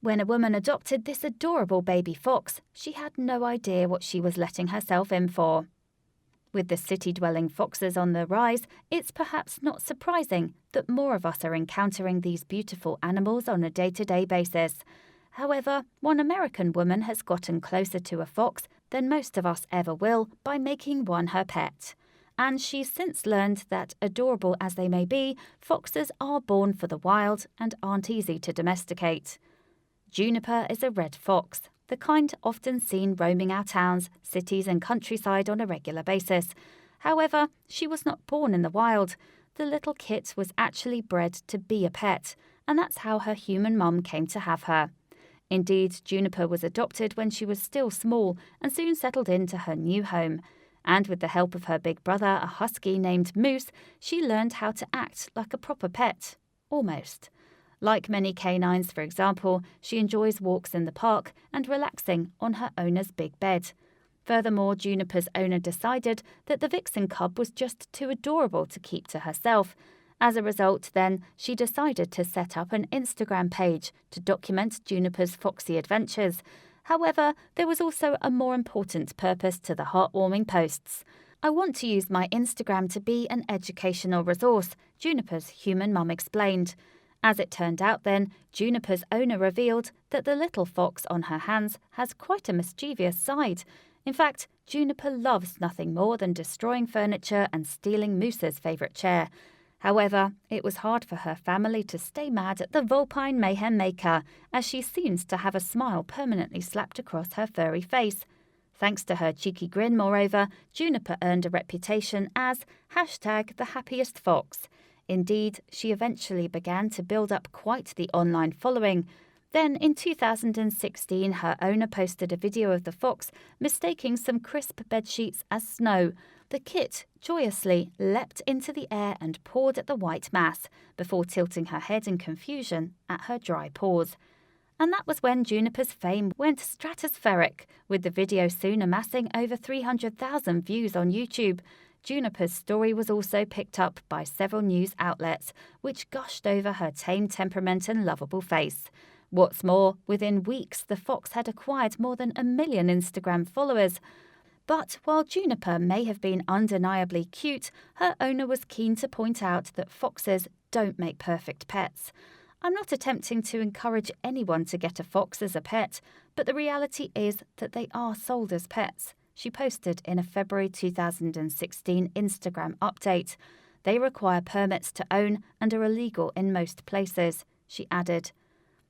When a woman adopted this adorable baby fox, she had no idea what she was letting herself in for. With the city-dwelling foxes on the rise, it's perhaps not surprising that more of us are encountering these beautiful animals on a day-to-day basis. However, one American woman has gotten closer to a fox than most of us ever will by making one her pet. And she's since learned that, adorable as they may be, foxes are born for the wild and aren't easy to domesticate. Juniper is a red fox, the kind often seen roaming our towns, cities and countryside on a regular basis. However, she was not born in the wild. The little kit was actually bred to be a pet, and that's how her human mum came to have her. Indeed, Juniper was adopted when she was still small and soon settled into her new home. And with the help of her big brother, a husky named Moose, she learned how to act like a proper pet. Almost. Like many canines, for example, she enjoys walks in the park and relaxing on her owner's big bed. Furthermore, Juniper's owner decided that the vixen cub was just too adorable to keep to herself. As a result, then, she decided to set up an Instagram page to document Juniper's foxy adventures. However, there was also a more important purpose to the heartwarming posts. "I want to use my Instagram to be an educational resource," Juniper's human mum explained. As it turned out then, Juniper's owner revealed that the little fox on her hands has quite a mischievous side. In fact, Juniper loves nothing more than destroying furniture and stealing Moose's favourite chair. However, it was hard for her family to stay mad at the vulpine mayhem maker, as she seems to have a smile permanently slapped across her furry face. Thanks to her cheeky grin, moreover, Juniper earned a reputation as #thehappiestfox. Indeed, she eventually began to build up quite the online following. Then, in 2016, her owner posted a video of the fox mistaking some crisp bedsheets as snow. The kit joyously leapt into the air and pawed at the white mass, before tilting her head in confusion at her dry paws. And that was when Juniper's fame went stratospheric, with the video soon amassing over 300,000 views on YouTube. Juniper's story was also picked up by several news outlets, which gushed over her tame temperament and lovable face. What's more, within weeks the fox had acquired more than 1 million Instagram followers. But while Juniper may have been undeniably cute, her owner was keen to point out that foxes don't make perfect pets. "I'm not attempting to encourage anyone to get a fox as a pet, but the reality is that they are sold as pets," she posted in a February 2016 Instagram update. "They require permits to own and are illegal in most places," she added.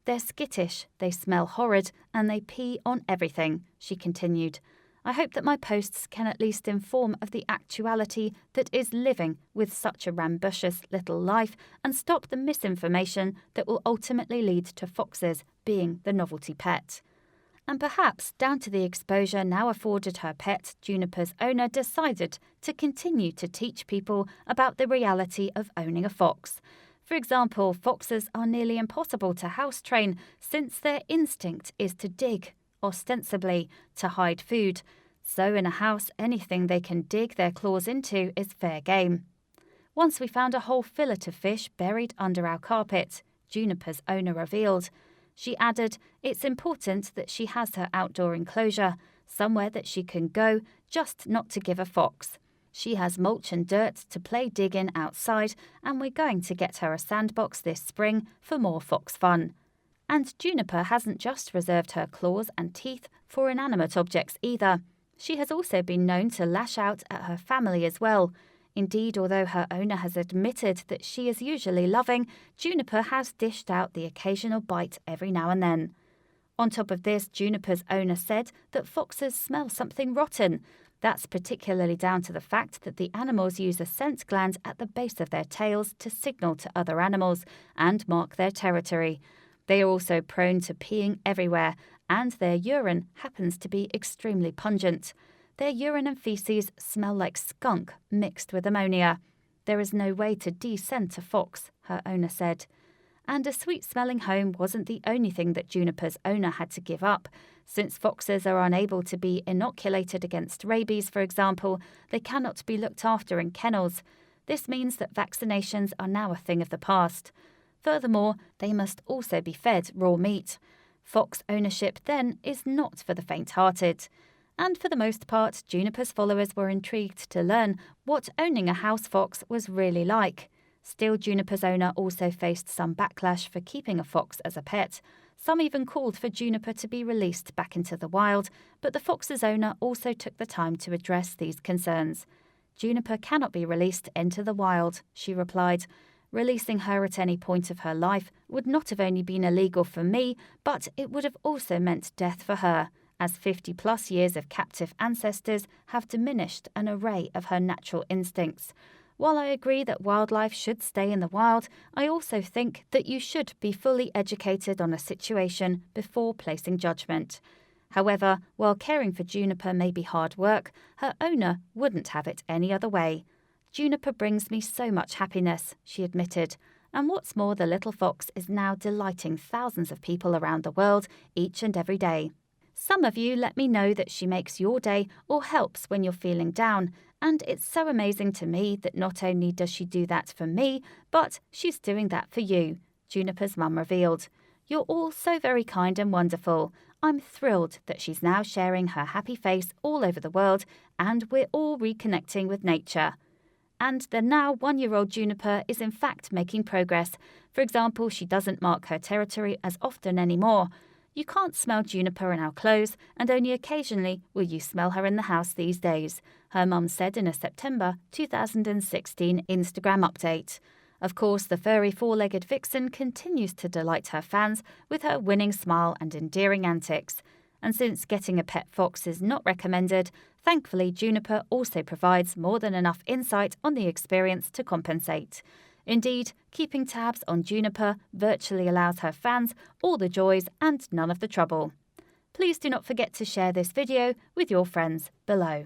"They're skittish, they smell horrid, and they pee on everything," she continued. "I hope that my posts can at least inform of the actuality that is living with such a rambunctious little life and stop the misinformation that will ultimately lead to foxes being the novelty pet." And perhaps down to the exposure now afforded her pet, Juniper's owner decided to continue to teach people about the reality of owning a fox. For example, foxes are nearly impossible to house train since their instinct is to dig, ostensibly to hide food. So in a house, anything they can dig their claws into is fair game. "Once we found a whole fillet of fish buried under our carpet," Juniper's owner revealed. She added, "It's important that she has her outdoor enclosure, somewhere that she can go, just not to give a fox. She has mulch and dirt to play dig in outside, and we're going to get her a sandbox this spring for more fox fun." And Juniper hasn't just reserved her claws and teeth for inanimate objects either. She has also been known to lash out at her family as well. Indeed, although her owner has admitted that she is usually loving, Juniper has dished out the occasional bite every now and then. On top of this, Juniper's owner said that foxes smell something rotten. That's particularly down to the fact that the animals use a scent gland at the base of their tails to signal to other animals and mark their territory. They are also prone to peeing everywhere, and their urine happens to be extremely pungent. Their urine and feces smell like skunk mixed with ammonia. There is no way to de-scent a fox, her owner said. And a sweet-smelling home wasn't the only thing that Juniper's owner had to give up. Since foxes are unable to be inoculated against rabies, for example, they cannot be looked after in kennels. This means that vaccinations are now a thing of the past. Furthermore, they must also be fed raw meat. Fox ownership then is not for the faint-hearted. And for the most part, Juniper's followers were intrigued to learn what owning a house fox was really like. Still, Juniper's owner also faced some backlash for keeping a fox as a pet. Some even called for Juniper to be released back into the wild, but the fox's owner also took the time to address these concerns. "Juniper cannot be released into the wild," she replied. "Releasing her at any point of her life would not have only been illegal for me, but it would have also meant death for her, as 50-plus years of captive ancestors have diminished an array of her natural instincts. While I agree that wildlife should stay in the wild, I also think that you should be fully educated on a situation before placing judgment." However, while caring for Juniper may be hard work, her owner wouldn't have it any other way. "Juniper brings me so much happiness," she admitted. And what's more, the little fox is now delighting thousands of people around the world each and every day. Some of you let me know that she makes your day or helps when you're feeling down, and it's so amazing to me that not only does she do that for me, but she's doing that for you, Juniper's mum revealed. "You're all so very kind and wonderful. I'm thrilled that she's now sharing her happy face all over the world, and we're all reconnecting with nature." And the now 1-year-old Juniper is in fact making progress. For example, she doesn't mark her territory as often anymore. "You can't smell Juniper in our clothes, and only occasionally will you smell her in the house these days," her mum said in a September 2016 Instagram update. Of course, the furry four-legged vixen continues to delight her fans with her winning smile and endearing antics. And since getting a pet fox is not recommended, thankfully Juniper also provides more than enough insight on the experience to compensate. Indeed, keeping tabs on Juniper virtually allows her fans all the joys and none of the trouble. Please do not forget to share this video with your friends below.